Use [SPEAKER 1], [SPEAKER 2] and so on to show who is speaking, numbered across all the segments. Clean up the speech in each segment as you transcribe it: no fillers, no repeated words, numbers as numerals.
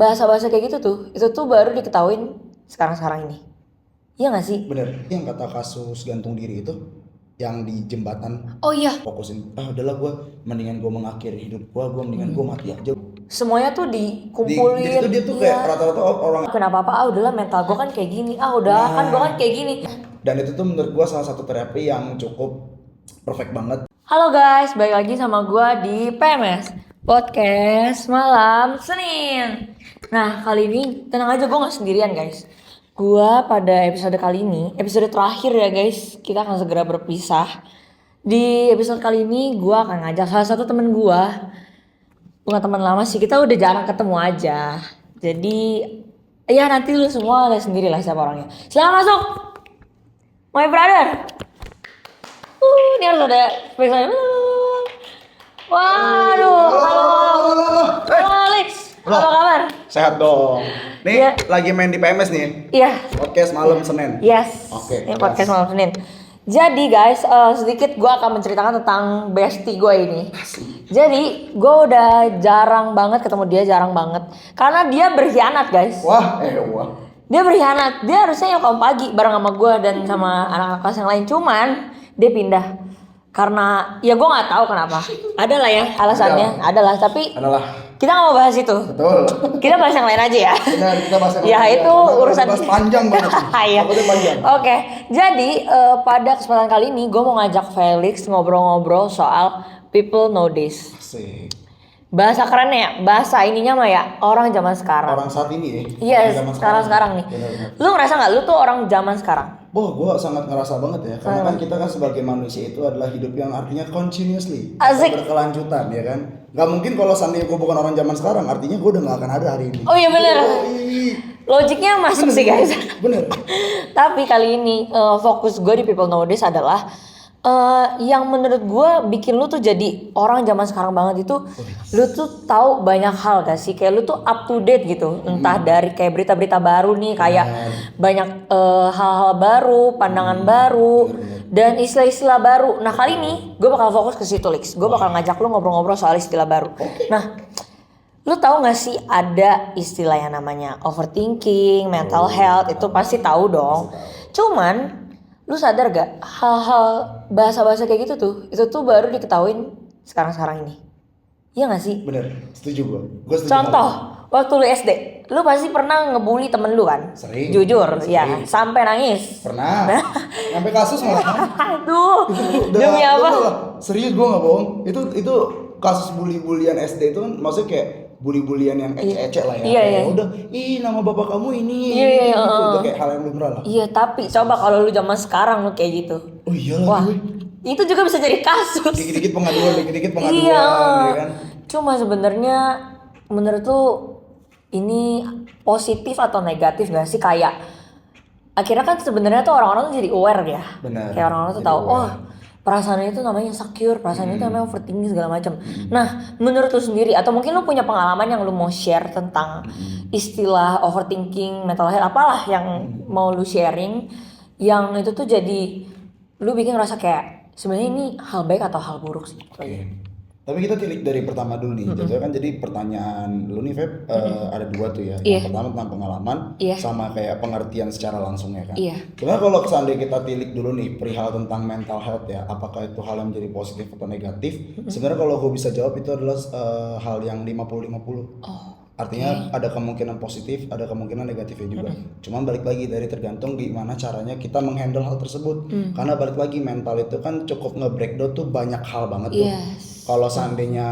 [SPEAKER 1] bahasa-bahasa kayak gitu tuh, itu tuh baru diketahuin sekarang-sekarang ini. Iya nggak sih?
[SPEAKER 2] Bener, yang kata kasus gantung diri itu, yang di jembatan,
[SPEAKER 1] Oh iya,
[SPEAKER 2] fokusin, udahlah gue mendingan gue mengakhiri hidup gue mendingan gue mati aja.
[SPEAKER 1] semuanya tuh dikumpulin.
[SPEAKER 2] Jadi tuh dia tuh kayak rata-rata orang.
[SPEAKER 1] Kenapa apa? Udahlah mental gue kan kayak gini. Udah kan gue kan kayak gini.
[SPEAKER 2] Dan itu tuh menurut gue salah satu terapi yang cukup perfect banget.
[SPEAKER 1] Halo guys, balik lagi sama gue di PMS Podcast Malam Senin. Nah kali ini tenang aja, gue gak sendirian guys. Gue pada episode kali ini, episode terakhir ya guys, kita akan segera berpisah. Di episode kali ini gue akan ngajak salah satu temen gue. Bukan teman lama sih, kita udah jarang ketemu aja. Jadi ya nanti lu semua lihat sendiri lah siapa orangnya. Silahkan masuk, my brother. Ini harus ada spesial. Waduh, halo Alex, apa kabar?
[SPEAKER 2] Sehat dong. Nih
[SPEAKER 1] Iya.
[SPEAKER 2] lagi main di PMS nih.
[SPEAKER 1] Iya,
[SPEAKER 2] Podcast malam Senin.
[SPEAKER 1] yes.
[SPEAKER 2] Oke,
[SPEAKER 1] Ini
[SPEAKER 2] keras.
[SPEAKER 1] podcast malam Senin. Jadi guys, sedikit gue akan menceritakan tentang bestie gue ini. Jadi gue udah jarang banget ketemu dia, jarang banget. Karena dia berkhianat guys.
[SPEAKER 2] Wah.
[SPEAKER 1] Dia berkhianat. Dia harusnya nyokom pagi bareng sama gue dan sama anak-anak kelas yang lain. Cuman dia pindah. Karena ya gue nggak tahu kenapa. Adalah ya alasannya. Adalah. Tapi
[SPEAKER 2] Adalah.
[SPEAKER 1] kita nggak mau bahas itu.
[SPEAKER 2] Betul.
[SPEAKER 1] Kita bahas yang lain aja ya.
[SPEAKER 2] Benar, kita bahas yang
[SPEAKER 1] Ya
[SPEAKER 2] lain.
[SPEAKER 1] itu
[SPEAKER 2] Karena
[SPEAKER 1] urusan
[SPEAKER 2] bahas panjang banget.
[SPEAKER 1] Iya.
[SPEAKER 2] Takutnya panjang.
[SPEAKER 1] Oke, jadi pada kesempatan kali ini gue mau ngajak Felix ngobrol-ngobrol soal people know this.
[SPEAKER 2] Asik.
[SPEAKER 1] Bahasa kerennya ya, bahasa ininya mah ya orang zaman sekarang.
[SPEAKER 2] Orang saat ini ya.
[SPEAKER 1] Iya,
[SPEAKER 2] Orang zaman
[SPEAKER 1] sekarang nih.
[SPEAKER 2] Benar.
[SPEAKER 1] Lu ngerasa nggak lu tuh orang zaman sekarang?
[SPEAKER 2] Wah, gue sangat ngerasa banget ya, karena kan kita kan sebagai manusia itu adalah hidup yang artinya continuously,
[SPEAKER 1] Asik.
[SPEAKER 2] berkelanjutan ya kan. Gak mungkin kalau seandainya gue bukan orang zaman sekarang, artinya gue udah gak akan ada hari ini.
[SPEAKER 1] Oh iya bener.
[SPEAKER 2] Ih,
[SPEAKER 1] Logiknya masuk sih guys.
[SPEAKER 2] bener.
[SPEAKER 1] Tapi kali ini fokus gue di people know this adalah yang menurut gue bikin lu tuh jadi orang zaman sekarang banget itu, lu tuh tahu banyak hal gak sih? Kayak lu tuh up to date gitu, entah dari kayak berita-berita baru nih, kayak banyak hal-hal baru, pandangan baru, dan istilah-istilah baru. Nah kali ini gue bakal fokus ke situ Lix. Gue bakal ngajak lu ngobrol-ngobrol soal istilah baru. Nah, lu tahu gak sih ada istilah yang namanya overthinking, mental health, itu pasti tahu dong. Cuman lu sadar gak hal-hal bahasa-bahasa kayak gitu tuh, itu tuh baru diketahuin sekarang-sekarang ini. Iya gak sih?
[SPEAKER 2] Bener, setuju gue. Gue setuju.
[SPEAKER 1] Contoh, waktu lu SD, lu pasti pernah ngebully temen lu kan?
[SPEAKER 2] Sering.
[SPEAKER 1] Jujur,
[SPEAKER 2] Sering.
[SPEAKER 1] ya, sampai nangis.
[SPEAKER 2] Pernah. Sampai kasus malah.
[SPEAKER 1] Aduh, demi apa?
[SPEAKER 2] Serius gue nggak bohong. Itu kasus bully-bulian SD itu kan maksudnya kayak bully-bulian yang ecek-ecek lah ya.
[SPEAKER 1] Iya,
[SPEAKER 2] Kayak
[SPEAKER 1] iya.
[SPEAKER 2] udah, ih nama bapak kamu ini.
[SPEAKER 1] Iya, iya,
[SPEAKER 2] gitu.
[SPEAKER 1] heeh.
[SPEAKER 2] Itu kayak hal yang lumrah lah.
[SPEAKER 1] Iya, tapi coba kalau lu zaman sekarang lu kayak gitu.
[SPEAKER 2] Oh iya
[SPEAKER 1] Wah,
[SPEAKER 2] lagi.
[SPEAKER 1] itu juga bisa jadi kasus.
[SPEAKER 2] Dikit-dikit pengaduan,
[SPEAKER 1] Iya.
[SPEAKER 2] ya kan.
[SPEAKER 1] Cuma sebenarnya menurut lu ini positif atau negatif gak sih? Kayak akhirnya kan sebenarnya tuh orang-orang tuh jadi aware ya.
[SPEAKER 2] Benar.
[SPEAKER 1] Kayak orang-orang tuh
[SPEAKER 2] Jadi
[SPEAKER 1] tahu,
[SPEAKER 2] aware.
[SPEAKER 1] oh perasaannya itu namanya insecure, perasaannya itu namanya overthinking segala macam. Nah, menurut lu sendiri atau mungkin lu punya pengalaman yang lu mau share tentang istilah overthinking, mental health, apalah yang mau lu sharing, yang itu tuh jadi lu bikin ngerasa kayak sebenarnya ini hal baik atau hal buruk sih?
[SPEAKER 2] Oke. Tapi kita tilik dari pertama dulu nih. Jatuhnya kan jadi pertanyaan lu nih Feb, ada dua tuh ya.
[SPEAKER 1] Iya.
[SPEAKER 2] Yang pertama tentang pengalaman
[SPEAKER 1] Iya.
[SPEAKER 2] sama kayak pengertian secara langsungnya kan.
[SPEAKER 1] Iya.
[SPEAKER 2] Sebenarnya kalau seandainya kita tilik dulu nih perihal tentang mental health ya, apakah itu hal yang menjadi positif atau negatif? Sebenarnya kalau gue bisa jawab itu adalah hal yang 50-50. Artinya ada kemungkinan positif, ada kemungkinan negatifnya juga. Cuman balik lagi dari tergantung gimana caranya kita menghandle hal tersebut. Karena balik lagi mental itu kan cukup nge-breakdown tuh banyak hal banget tuh.
[SPEAKER 1] Yes.
[SPEAKER 2] Kalau seandainya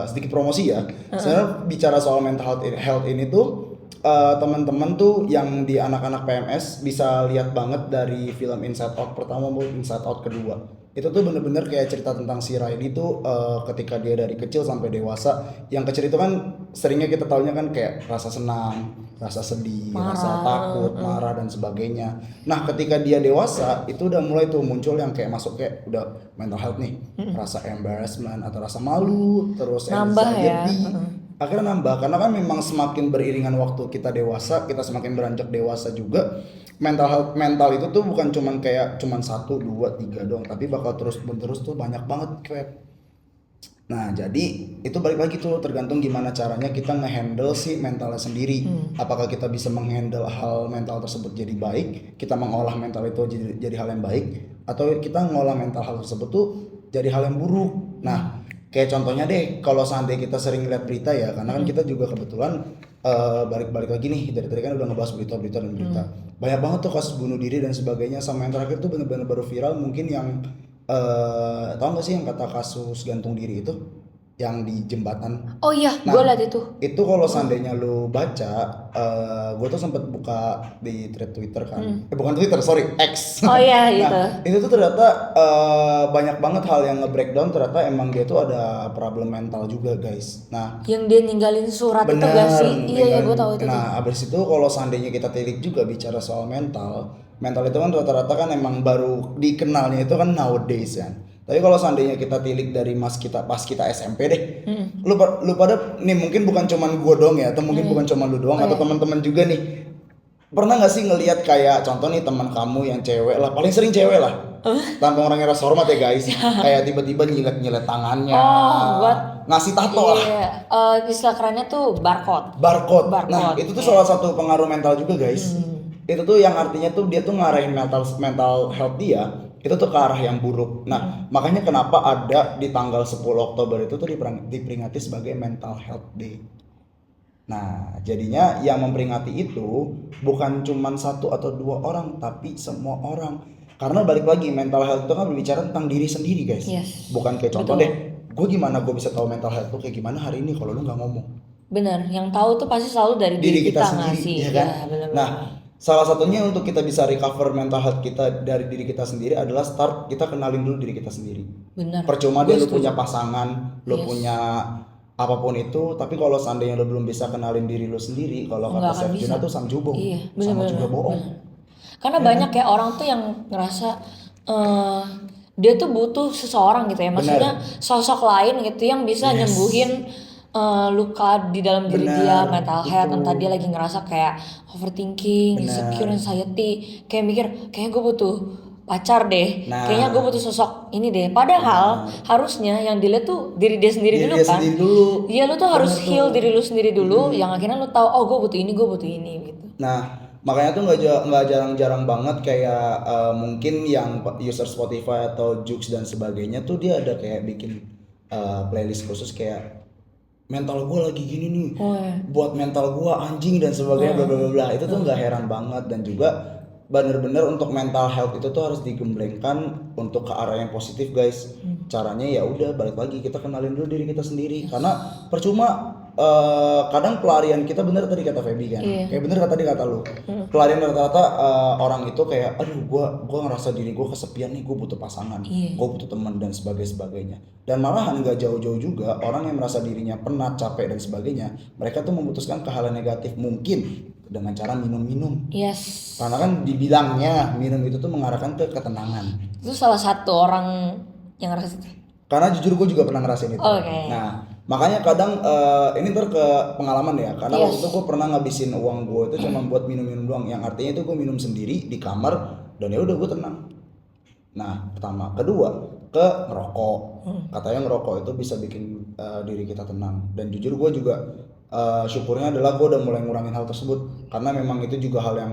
[SPEAKER 2] sedikit promosi ya, sebenarnya bicara soal mental health ini tuh teman-teman tuh yang di anak-anak PMS bisa lihat banget dari film Inside Out pertama maupun Inside Out kedua. Itu tuh bener-bener kayak cerita tentang si Riley tuh ketika dia dari kecil sampai dewasa. Yang kecil itu kan seringnya kita taunya kan kayak rasa senang, rasa sedih, rasa takut, marah dan sebagainya. Nah ketika dia dewasa itu udah mulai tuh muncul yang kayak masuk kayak udah mental health nih, rasa embarrassment atau rasa malu, terus
[SPEAKER 1] Nambah ya.
[SPEAKER 2] anxiety. Akhirnya nambah karena kan memang semakin beriringan waktu kita dewasa, kita semakin beranjak dewasa juga. Mental itu tuh bukan cuman kayak 1, 2, 3 doang, tapi bakal terus menerus tuh banyak banget kayak Nah, jadi itu balik lagi tuh tergantung gimana caranya kita ngehandle si mentalnya sendiri. Apakah kita bisa menghandle hal mental tersebut jadi baik, kita mengolah mental itu jadi hal yang baik, atau kita ngolah mental hal tersebut tuh jadi hal yang buruk. Nah, kayak contohnya deh, kalau seandainya kita sering lihat berita ya, karena kan kita juga kebetulan balik lagi nih dari tadi kan udah ngebahas berita-berita dan berita. Banyak banget tuh kasus bunuh diri dan sebagainya. Sama yang terakhir tuh bener-bener baru viral mungkin yang tahu nggak sih yang kata kasus gantung diri itu yang di jembatan.
[SPEAKER 1] Oh iya,
[SPEAKER 2] Nah,
[SPEAKER 1] gue liat itu.
[SPEAKER 2] itu kalau seandainya lu baca, gue tuh sempet buka di thread Twitter kan, bukan Twitter, sorry, X.
[SPEAKER 1] Oh iya,
[SPEAKER 2] Nah, itu tuh ternyata banyak banget hal yang nge-breakdown ternyata emang dia tuh ada problem mental juga guys. Nah,
[SPEAKER 1] yang dia ninggalin surat itu
[SPEAKER 2] benar,
[SPEAKER 1] gak sih? Iya, gue tahu itu.
[SPEAKER 2] Nah, abis itu kalau seandainya kita tilik juga bicara soal mental itu kan rata-rata kan emang baru dikenalnya itu kan nowadays kan. Tapi kalau seandainya kita tilik dari pas kita SMP deh, lu pada nih mungkin bukan cuman gua doang ya, atau mungkin bukan cuman lu doang, atau teman-teman juga nih. Pernah nggak sih ngelihat kayak contoh nih teman kamu yang cewek lah, paling sering cewek lah, tanpa orangnya rasa hormat ya guys, kayak tiba-tiba nyilet tangannya, ngasih tato lah.
[SPEAKER 1] Iya, istilah kerennya tuh barcode.
[SPEAKER 2] Barcode. Nah,
[SPEAKER 1] Barcode,
[SPEAKER 2] itu tuh salah satu pengaruh mental juga, guys. Itu tuh yang artinya tuh dia tuh ngarahin mental health dia itu tuh ke arah yang buruk. Nah, makanya kenapa ada di tanggal 10 Oktober itu tuh diperingati sebagai Mental Health Day. Nah, jadinya yang memperingati itu bukan cuma satu atau dua orang, tapi semua orang. Karena balik lagi mental health itu kan berbicara tentang diri sendiri, guys.
[SPEAKER 1] Yes.
[SPEAKER 2] Bukan kayak contoh deh, gue gimana gue bisa tahu mental health tuh kayak gimana hari ini kalau lu nggak ngomong.
[SPEAKER 1] Bener, yang tahu tuh pasti selalu dari diri kita
[SPEAKER 2] sendiri,
[SPEAKER 1] ngasih.
[SPEAKER 2] ya kan?
[SPEAKER 1] Ya, bener.
[SPEAKER 2] Nah, salah satunya untuk kita bisa recover mental health kita dari diri kita sendiri adalah start kita kenalin dulu diri kita sendiri.
[SPEAKER 1] Bener.
[SPEAKER 2] Percuma deh lu punya pasangan, lu punya apapun itu, tapi kalau seandainya lu belum bisa kenalin diri lu sendiri, kalau kata Chef Juna tuh samjubong, sama juga bohong.
[SPEAKER 1] Karena banyak kayak orang tuh yang ngerasa dia tuh butuh seseorang gitu ya, maksudnya sosok lain gitu yang bisa nyembuhin luka di dalam diri dia, mental health, entah dia lagi ngerasa kayak overthinking, insecure, anxiety, kayak mikir kayaknya gue butuh pacar deh, kayaknya gue butuh sosok ini deh. Padahal harusnya yang dilihat tuh diri dia sendiri dulu kan. Iya, lu tuh harus heal diri lu sendiri dulu, yang akhirnya lu tahu oh gue butuh ini gitu.
[SPEAKER 2] Nah, makanya tuh nggak jarang-jarang banget kayak mungkin yang user Spotify atau Joox dan sebagainya tuh dia ada kayak bikin playlist khusus kayak mental gue lagi gini nih, buat mental gue anjing dan sebagainya bla bla bla. Itu tuh nggak heran banget, dan juga bener-bener untuk mental health itu tuh harus digemblengkan untuk ke arah yang positif guys. Caranya ya udah balik lagi kita kenalin dulu diri kita sendiri, karena percuma kadang pelarian kita bener tadi kata Feby kan, kayak bener kata lu, pelarian rata-rata orang itu kayak aduh gua ngerasa diri gua kesepian nih, gua butuh pasangan, gua butuh teman dan sebagainya. Dan malahan nggak jauh-jauh juga orang yang merasa dirinya penat, capek dan sebagainya, mereka tuh memutuskan ke hal yang negatif mungkin dengan cara minum-minum.
[SPEAKER 1] Yes.
[SPEAKER 2] Karena kan dibilangnya minum itu tuh mengarahkan ke ketenangan.
[SPEAKER 1] Itu salah satu orang yang ngerasa itu.
[SPEAKER 2] Karena jujur gue juga pernah ngerasain itu. Nah, makanya kadang ini ntar ke pengalaman ya. Karena waktu itu gue pernah ngabisin uang gue itu cuma buat minum-minum doang. Yang artinya itu gue minum sendiri di kamar dan ya udah gue tenang. Nah, pertama, kedua ke ngerokok. Katanya ngerokok itu bisa bikin diri kita tenang. Dan jujur gue juga syukurnya adalah gue udah mulai ngurangin hal tersebut, karena memang itu juga hal yang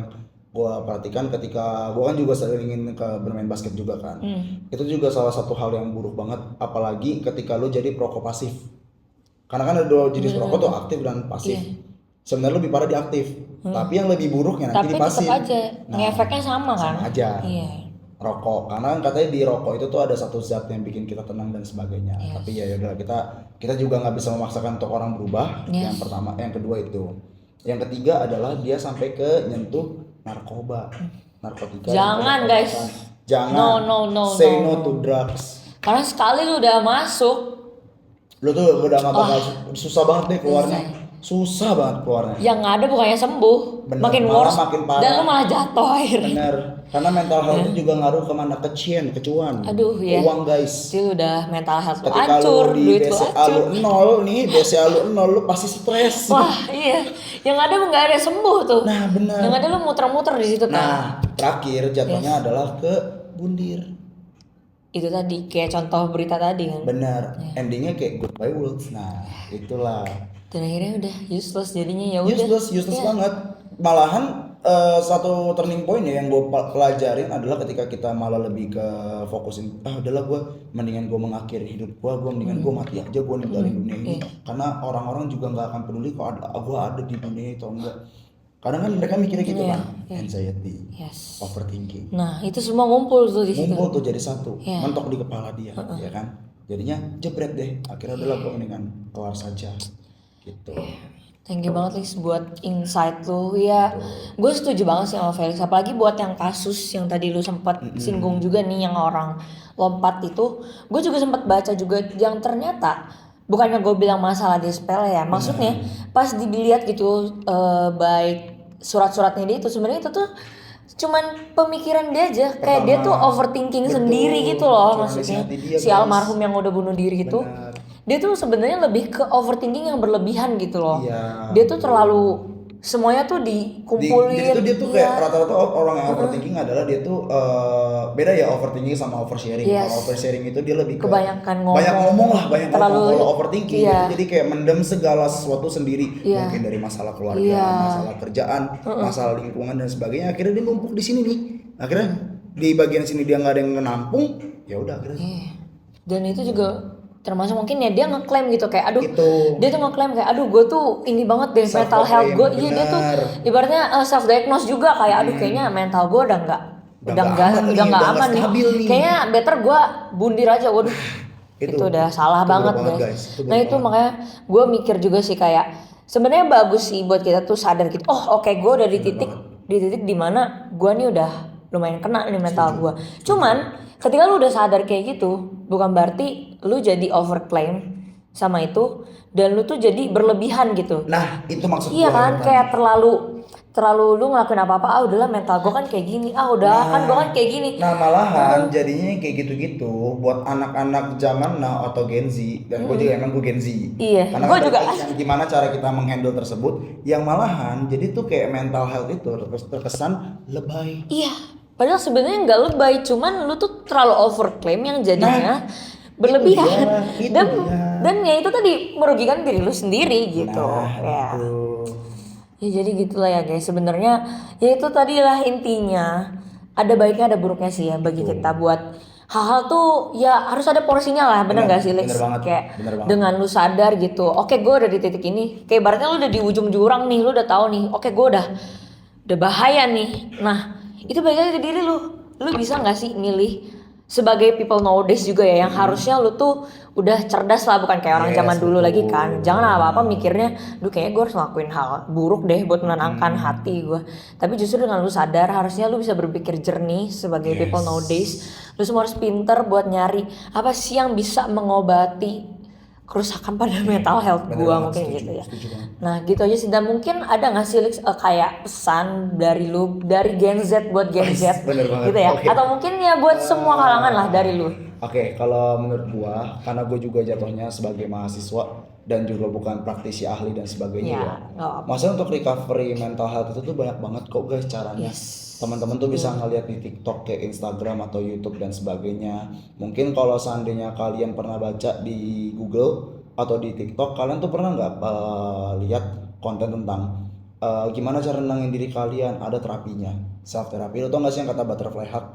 [SPEAKER 2] gue perhatikan ketika gue kan juga sering ingin bermain basket juga kan. Itu juga salah satu hal yang buruk banget, apalagi ketika lo jadi perokok pasif. Karena kan ada dua jenis perokok tuh, aktif dan pasif. Sebenarnya lebih parah di aktif, tapi yang lebih buruknya nanti di pasif.
[SPEAKER 1] Tapi tetap aja ngefeknya sama kan?
[SPEAKER 2] Sama aja. Rokok, karena katanya di rokok itu tuh ada satu zat yang bikin kita tenang dan sebagainya. Tapi ya udah, kita juga nggak bisa memaksakan untuk orang berubah. Yang pertama, yang kedua itu. Yang ketiga adalah dia sampai ke nyentuh narkotika.
[SPEAKER 1] Jangan guys.
[SPEAKER 2] Jangan.
[SPEAKER 1] No.
[SPEAKER 2] Say no to drugs.
[SPEAKER 1] Karena sekali lu udah masuk,
[SPEAKER 2] lu tuh udah nggak bakal susah banget deh keluarnya. Susah banget keluarnya.
[SPEAKER 1] Yang ada bukannya sembuh, makin worse,
[SPEAKER 2] makin parah.
[SPEAKER 1] dan lu malah jatuh akhirnya.
[SPEAKER 2] Bener. Karena mental health itu juga ngaruh kemana, kecuan.
[SPEAKER 1] Aduh ya.
[SPEAKER 2] Uang guys.
[SPEAKER 1] Itu udah mental health lu
[SPEAKER 2] ketika
[SPEAKER 1] hancur,
[SPEAKER 2] lu di
[SPEAKER 1] duit lu
[SPEAKER 2] BCA
[SPEAKER 1] hancur.
[SPEAKER 2] lu nol nih, BCA lu nol, lu pasti stres.
[SPEAKER 1] Wah iya, yang ada nggak ada sembuh tuh.
[SPEAKER 2] Nah benar.
[SPEAKER 1] Yang ada lu muter-muter di situ kan.
[SPEAKER 2] Nah terakhir jatuhnya adalah ke bundir.
[SPEAKER 1] itu tadi kayak contoh berita tadi kan.
[SPEAKER 2] Bener, endingnya kayak goodbye worlds. Nah, itulah.
[SPEAKER 1] Dan akhirnya udah useless jadinya, ya udah.
[SPEAKER 2] Useless banget. Malahan satu turning point ya yang gue pelajarin adalah ketika kita malah lebih ke fokusin adalah gue mendingan gue mengakhiri hidup gue mendingan gue mati aja, gue ninggalin dunia ini karena orang-orang juga nggak akan peduli kok gue ada di dunia itu enggak. Kadang kan mereka mikirnya gitu kan, anxiety, overthinking.
[SPEAKER 1] Nah itu semua ngumpul tuh di situ.
[SPEAKER 2] Ngumpul tuh jadi satu, mentok di kepala dia, ya kan. Jadinya jebret deh. Akhirnya adalah gue mendingan keluar saja, gitu.
[SPEAKER 1] Thank you banget Lex buat insight lu ya. Gue setuju banget sih sama Felix. Apalagi buat yang kasus yang tadi lu sempat singgung juga nih yang orang lompat itu. Gue juga sempat baca juga yang ternyata bukannya gue bilang masalah dia sepele ya. Maksudnya pas dilihat gitu baik surat-suratnya dia itu sebenarnya itu tuh cuman pemikiran dia aja. Kayak dia tuh overthinking sendiri gitu loh maksudnya. Si almarhum yang udah bunuh diri gitu. Dia tuh sebenarnya lebih ke overthinking yang berlebihan gitu loh. Dia tuh terlalu semuanya tuh dikumpulin.
[SPEAKER 2] Dia tuh kayak rata-rata orang yang overthinking adalah dia tuh beda ya overthinking sama oversharing. Kalau oversharing itu dia lebih ke
[SPEAKER 1] kebanyakan ngomong.
[SPEAKER 2] Banyak ngomong lah, banyak
[SPEAKER 1] terlalu,
[SPEAKER 2] ngomong. Kalau overthinking itu jadi kayak mendem segala sesuatu sendiri. Mungkin dari masalah keluarga, masalah kerjaan, masalah lingkungan dan sebagainya. Akhirnya dia numpuk di sini nih. Akhirnya di bagian sini dia nggak ada yang menampung. Ya udah akhirnya.
[SPEAKER 1] Dan itu juga termasuk mungkin ya dia ngeklaim gitu kayak aduh dia tuh ngeklaim kayak aduh gue tuh ini banget deh mental health gue. Iya dia tuh ibaratnya self diagnose juga kayak aduh kayaknya mental gue udah nggak aman nih. Kayaknya better gue bundir aja. Waduh itu udah salah banget guys. Nah itu makanya gue mikir juga sih kayak sebenarnya bagus sih buat kita tuh sadar gitu. Oh oke, gue udah di titik dimana gue nih udah lumayan kena nih mental gue. Cuman ketika lu udah sadar kayak gitu, bukan berarti lu jadi overclaim sama itu dan lu tuh jadi berlebihan gitu.
[SPEAKER 2] Nah, itu maksud
[SPEAKER 1] iya kan, kayak terlalu lu ngelakuin apa-apa, udahlah mental gue kan kayak gini, kan gue kan kayak gini.
[SPEAKER 2] Nah malahan jadinya kayak gitu-gitu buat anak-anak zaman now atau Gen Z dan gue juga emang gue Gen Z.
[SPEAKER 1] Iya,
[SPEAKER 2] karena
[SPEAKER 1] gue juga.
[SPEAKER 2] Gimana cara kita menghandle tersebut, yang malahan jadi tuh kayak mental health itu terkesan lebay.
[SPEAKER 1] Iya. Padahal sebenarnya nggak lebay, cuman lu tuh terlalu overclaim yang jadinya berlebihan. Dan ya itu tadi merugikan diri lu sendiri gitu. Ya jadi gitulah ya guys. Sebenarnya ya itu tadilah intinya. Ada baiknya ada buruknya sih ya bagi kita buat hal-hal tuh ya harus ada porsinya lah, bener gak sih Lex? Kayak dengan lu sadar gitu, oke gue udah di titik ini, kayak ibaratnya lu udah di ujung jurang nih, lu udah tahu nih, oke gue udah bahaya nih. Nah itu balik lagi ke diri lu bisa nggak sih milih sebagai people nowadays juga ya yang harusnya lu tuh udah cerdas lah, bukan kayak orang zaman dulu lagi kan. Jangan apa-apa mikirnya duh kayaknya gue harus ngelakuin hal buruk deh buat menenangkan hati gue, tapi justru dengan lu sadar harusnya lu bisa berpikir jernih sebagai people nowadays. Lu semua harus pinter buat nyari apa sih yang bisa mengobati kerusakan pada mental health gue mungkin gitu ya. Nah gitu aja sih. Dan mungkin ada nggak sih kayak pesan dari lu dari Gen Z buat Gen Z gitu ya? Atau mungkin ya buat semua kalangan lah dari lu.
[SPEAKER 2] Oke, kalau menurut gua karena gue juga jatuhnya sebagai mahasiswa dan juga bukan praktisi ahli dan sebagainya ya. Maksudnya untuk recovery mental health itu tuh banyak banget kok guys caranya. Teman-teman tuh bisa ngeliat di TikTok kayak Instagram atau YouTube dan sebagainya. Mungkin kalau seandainya kalian pernah baca di Google atau di TikTok, kalian tuh pernah nggak lihat konten tentang gimana cara nenangin diri kalian? Ada terapinya, self therapy. Lo tau nggak sih yang kata butterfly hug?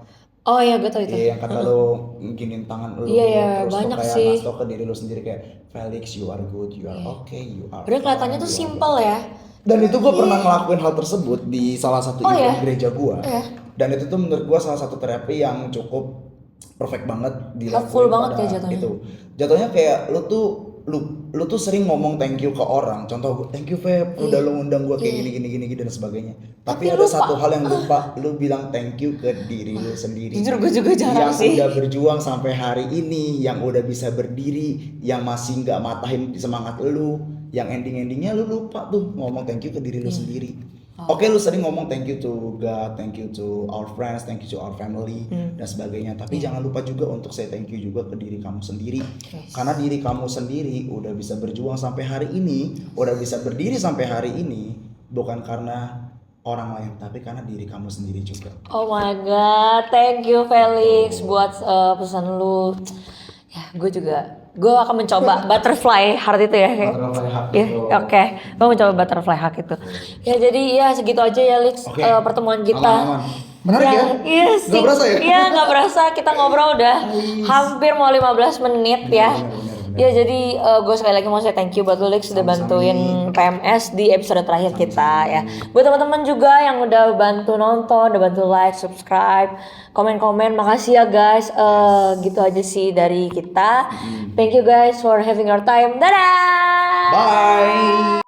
[SPEAKER 1] Oh iya gue tau itu.
[SPEAKER 2] Iya yang kata lo giniin tangan lo, terus
[SPEAKER 1] banyak
[SPEAKER 2] kayak
[SPEAKER 1] sih.
[SPEAKER 2] ngasih tau ke diri lo sendiri kayak Felix, you are good, you are okay, you are.
[SPEAKER 1] Padahal kelihatannya tuh simple ya.
[SPEAKER 2] Dan itu gue pernah ngelakuin hal tersebut di salah satu event gereja gue. Dan itu tuh menurut gue salah satu terapi yang cukup perfect banget dilakuin.
[SPEAKER 1] Full banget ya jatuhnya.
[SPEAKER 2] Itu. Jatuhnya kayak lu tuh sering ngomong thank you ke orang. Contoh thank you Feb, udah lu ngundang gue kayak gini dan sebagainya. Tapi ada satu hal yang lupa, lu bilang thank you ke diri lu sendiri.
[SPEAKER 1] Jujur gue juga jarang
[SPEAKER 2] sih. Yang udah berjuang sampai hari ini, yang udah bisa berdiri, yang masih nggak matahin semangat lu, yang endingnya lu lupa tuh ngomong thank you ke diri lu sendiri. Oke, lu sering ngomong thank you to God, thank you to our friends, thank you to our family dan sebagainya. Tapi jangan lupa juga untuk say thank you juga ke diri kamu sendiri. Karena diri kamu sendiri udah bisa berjuang sampai hari ini, udah bisa berdiri sampai hari ini bukan karena orang lain, tapi karena diri kamu sendiri juga.
[SPEAKER 1] Oh my god, thank you Felix buat pesan lu. Ya, gue akan mencoba butterfly heart itu ya.
[SPEAKER 2] Butterfly heart,
[SPEAKER 1] Iya,
[SPEAKER 2] betul.
[SPEAKER 1] oke. Gue mencoba butterfly heart itu. Ya jadi ya segitu aja ya Lix
[SPEAKER 2] Oke.
[SPEAKER 1] pertemuan kita.
[SPEAKER 2] Aman-aman. Menarik ya?
[SPEAKER 1] Iya sih.
[SPEAKER 2] Nggak berasa ya?
[SPEAKER 1] Iya nggak berasa, kita ngobrol udah hampir mau 15 menit ya.
[SPEAKER 2] Benar.
[SPEAKER 1] Ya jadi gue sekali lagi mau say thank you buat lu Lix udah bantuin PMS di episode terakhir kita ya. Buat teman-teman juga yang udah bantu nonton, udah bantu like, subscribe, komen-komen, makasih ya guys. Gitu aja sih dari kita. Thank you guys for having your time. Dadah.
[SPEAKER 2] Bye.